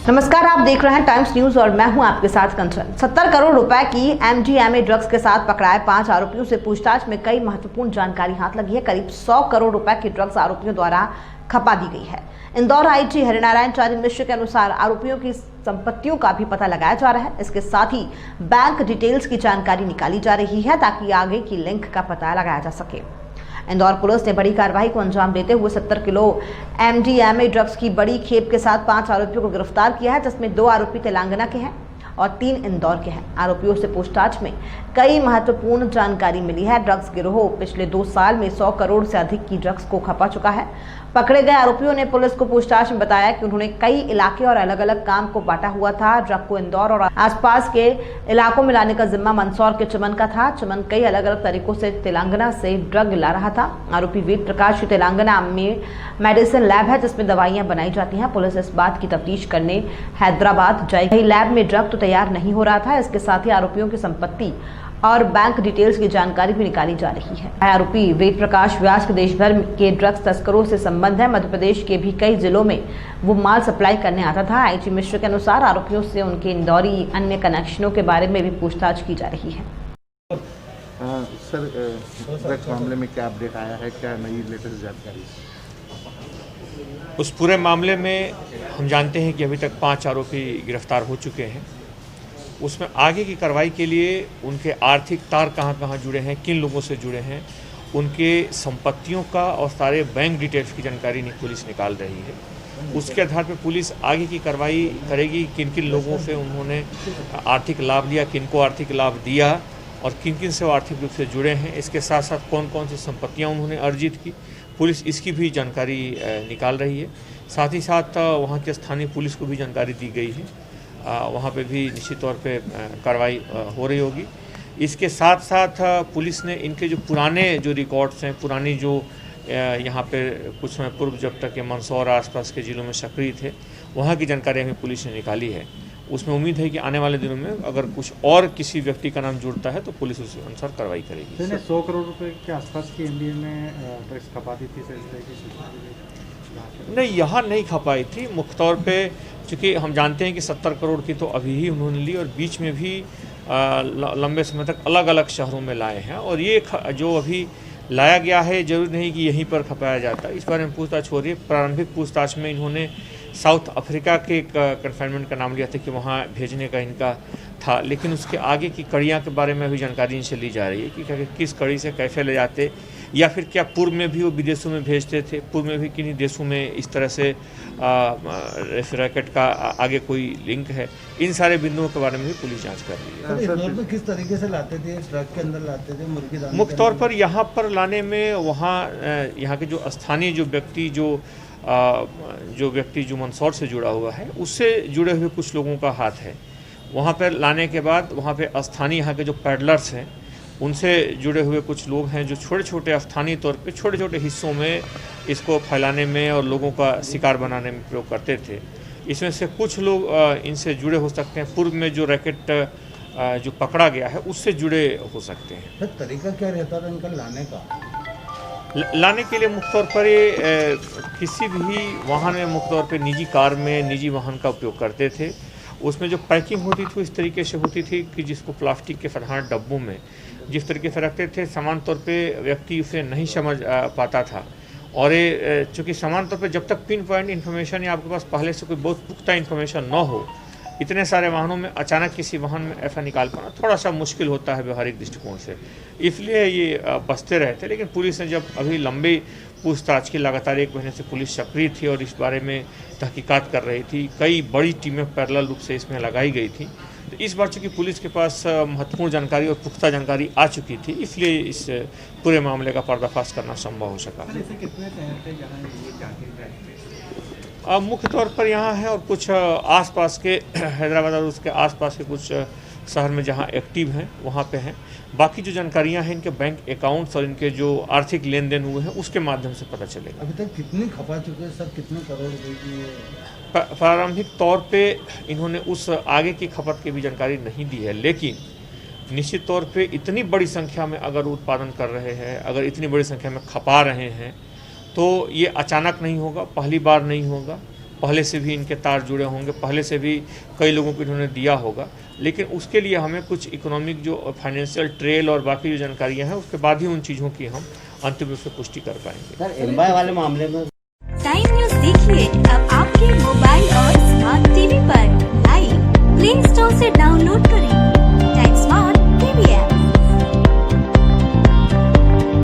नमस्कार, आप देख रहे हैं टाइम्स न्यूज और मैं हूं आपके साथ कंचन। 70 करोड़ रुपए की MDMA ड्रग्स के साथ पकड़ाए 5 आरोपियों से पूछताछ में कई महत्वपूर्ण जानकारी हाथ लगी है। करीब 100 करोड़ रुपए की ड्रग्स आरोपियों द्वारा खपा दी गई है। इंदौर आईजी हरिनारायण चारी मिश्र के अनुसार आरोपियों की संपत्तियों का भी पता लगाया जा रहा है। इसके साथ ही बैंक डिटेल्स की जानकारी निकाली जा रही है ताकि आगे की लिंक का पता लगाया जा सके। इंदौर पुलिस ने बड़ी कार्रवाई को अंजाम देते हुए 70 किलो MDMA ड्रग्स की बड़ी खेप के साथ 5 आरोपियों को गिरफ्तार किया है, जिसमें 2 आरोपी तेलंगाना के हैं और 3 इंदौर के हैं। आरोपियों से पूछताछ में कई महत्वपूर्ण जानकारी मिली है। ड्रग्स गिरोह पिछले 2 साल में 100 करोड़ से अधिक की ड्रग्स को खपा चुका है। पकड़े गए आरोपियों ने पुलिस को पूछताछ में बताया कि उन्होंने कई इलाके और अलग अलग काम को बांटा हुआ था। ड्रग को इंदौर और आसपास के इलाकों में लाने का जिम्मा मंदसौर के चमन का था। चमन कई अलग अलग तरीकों से तेलंगाना से ड्रग ला रहा था। आरोपी वेद प्रकाश तेलंगाना में मेडिसिन लैब है जिसमें दवाइयां बनाई जाती हैं। पुलिस इस बात की तफ्तीश करने हैदराबाद जाएगी। लैब में ड्रग तो तैयार नहीं हो रहा था। इसके साथ ही आरोपियों की संपत्ति और बैंक डिटेल्स की जानकारी भी निकाली जा रही है। आरोपी वेद प्रकाश व्यास के देश भर के ड्रग्स तस्करों से संबंध है। मध्य प्रदेश के भी कई जिलों में वो माल सप्लाई करने आता था। आईजी मिश्र के अनुसार आरोपियों से उनके इंदौरी अन्य कनेक्शनों के बारे में भी पूछताछ की जा रही है। सर, ड्रग्स मामले में क्या अपडेट आया है, क्या नई लेटेस्ट जानकारी? उस पूरे मामले में हम जानते हैं कि अभी तक 5 आरोपी गिरफ्तार हो चुके हैं। उसमें आगे की कार्रवाई के लिए उनके आर्थिक तार कहाँ कहाँ जुड़े हैं, किन लोगों से जुड़े हैं, उनके संपत्तियों का और सारे बैंक डिटेल्स की जानकारी पुलिस निकाल रही है। उसके आधार पर पुलिस आगे की कार्रवाई करेगी। किन किन लोगों से उन्होंने आर्थिक लाभ लिया, किन को आर्थिक लाभ दिया और किन किन से वो आर्थिक रूप से जुड़े हैं। इसके साथ साथ कौन कौन सी संपत्तियाँ उन्होंने अर्जित की, पुलिस इसकी भी जानकारी निकाल रही है। साथ ही साथ वहाँ के स्थानीय पुलिस को भी जानकारी दी गई है। वहाँ पे भी निश्चित तौर पे कार्रवाई हो रही होगी। इसके साथ साथ पुलिस ने इनके जो पुराने जो रिकॉर्ड्स हैं, पुरानी जो यहाँ पे कुछ समय पूर्व जब तक ये मंदसौर आसपास के ज़िलों में सक्रिय थे, वहाँ की जानकारी हमें पुलिस ने निकाली है। उसमें उम्मीद है कि आने वाले दिनों में अगर कुछ और किसी व्यक्ति का नाम जुड़ता है तो पुलिस उस अनुसार कार्रवाई करेगी। 100 करोड़ रुपए के आसपास की MDMA ड्रग्स खपा दी थी नहीं, यहाँ नहीं खपाई थी। मुख्य तौर पे चूँकि हम जानते हैं कि 70 करोड़ की तो अभी ही उन्होंने ली और बीच में भी लंबे समय तक अलग अलग शहरों में लाए हैं। और ये जो अभी लाया गया है जरूरी नहीं कि यहीं पर खपाया जाता है। इस बारे में पूछताछ हो रही है। प्रारंभिक पूछताछ में इन्होंने साउथ अफ्रीका के कन्फाइनमेंट का नाम लिया था कि वहाँ भेजने का इनका था, लेकिन उसके आगे की कड़ियाँ के बारे में अभी जानकारी इनसे ली जा रही है कि किस कड़ी से कैसे ले जाते, या फिर क्या पूर्व में भी वो विदेशों में भेजते थे, पूर्व में भी किन्हीं देशों में इस तरह से रैकेट का आगे कोई लिंक है। इन सारे बिंदुओं के बारे में भी पुलिस जांच कर रही है। तो किस तरीके से लाते थे, ट्रक के अंदर लाते थे, मुर्गी दाने? मुख्य तौर पर यहाँ पर लाने में वहाँ यहाँ के जो स्थानीय जो व्यक्ति जो मंदसौर से जुड़ा हुआ है, उससे जुड़े हुए कुछ लोगों का हाथ है। वहाँ पर लाने के बाद वहाँ पे स्थानीय यहाँ के जो पैडलर्स हैं, उनसे जुड़े हुए कुछ लोग हैं जो छोटे छोटे स्थानीय तौर पे छोटे छोटे हिस्सों में इसको फैलाने में और लोगों का शिकार बनाने में प्रयोग करते थे। इसमें से कुछ लोग इनसे जुड़े हो सकते हैं। पूर्व में जो रैकेट जो पकड़ा गया है उससे जुड़े हो सकते हैं। तरीका क्या रहता था इनका लाने का? लाने के लिए मुख्य तौर पर ये किसी भी वाहन में मुख्य तौर पर निजी कार में, निजी वाहन का उपयोग करते थे। उसमें जो पैकिंग होती थी इस तरीके से होती थी कि जिसको प्लास्टिक के साधारण डब्बों में जिस तरीके से रखते थे, समान तौर पे व्यक्ति उसे नहीं समझ पाता था। और ये चूँकि समान तौर पे जब तक पिन पॉइंट इन्फॉर्मेशन या आपके पास पहले से कोई बहुत पुख्ता इन्फॉर्मेशन न हो, इतने सारे वाहनों में अचानक किसी वाहन में ऐसा निकाल पाना थोड़ा सा मुश्किल होता है व्यवहारिक दृष्टिकोण से, इसलिए ये बचते रहते। लेकिन पुलिस ने जब अभी लंबी पूछताछ की, लगातार 1 महीने से पुलिस सक्रिय थी और इस बारे में तहकीकात कर रही थी। कई बड़ी टीमें पैरेलल रूप से इसमें लगाई गई थी। तो इस बार चूँकि पुलिस के पास महत्वपूर्ण जानकारी और पुख्ता जानकारी आ चुकी थी, इसलिए इस पूरे मामले का पर्दाफाश करना संभव हो सका। मुख्य तौर पर यहाँ है और कुछ आसपास के हैदराबाद और उसके आसपास के कुछ शहर में जहाँ एक्टिव हैं वहाँ पे हैं। बाकी जो जानकारियाँ हैं इनके बैंक अकाउंट्स और इनके जो आर्थिक लेन देन हुए हैं उसके माध्यम से पता चलेगा। अभी तक कितने खपा चुके हैं सर, कितने करोड़ रुपए की? प्रारंभिक तौर पे इन्होंने उस आगे की खपत की भी जानकारी नहीं दी है, लेकिन निश्चित तौर पे इतनी बड़ी संख्या में अगर उत्पादन कर रहे हैं, अगर इतनी बड़ी संख्या में खपा रहे हैं, तो ये अचानक नहीं होगा, पहली बार नहीं होगा। पहले से भी इनके तार जुड़े होंगे, पहले से भी कई लोगों को इन्होंने दिया होगा, लेकिन उसके लिए हमें कुछ इकोनॉमिक जो फाइनेंशियल ट्रेल और बाकी जो जानकारियाँ हैं उसके बाद ही उन चीज़ों की हम अंतिम रूप से पुष्टि कर पाएंगे। सर एम्बाई वाले मामले में टाइम न्यूज देखिए अब आपके मोबाइल और स्मार्ट टीवी पर लाइव प्ले स्टोर से डाउनलोड करें।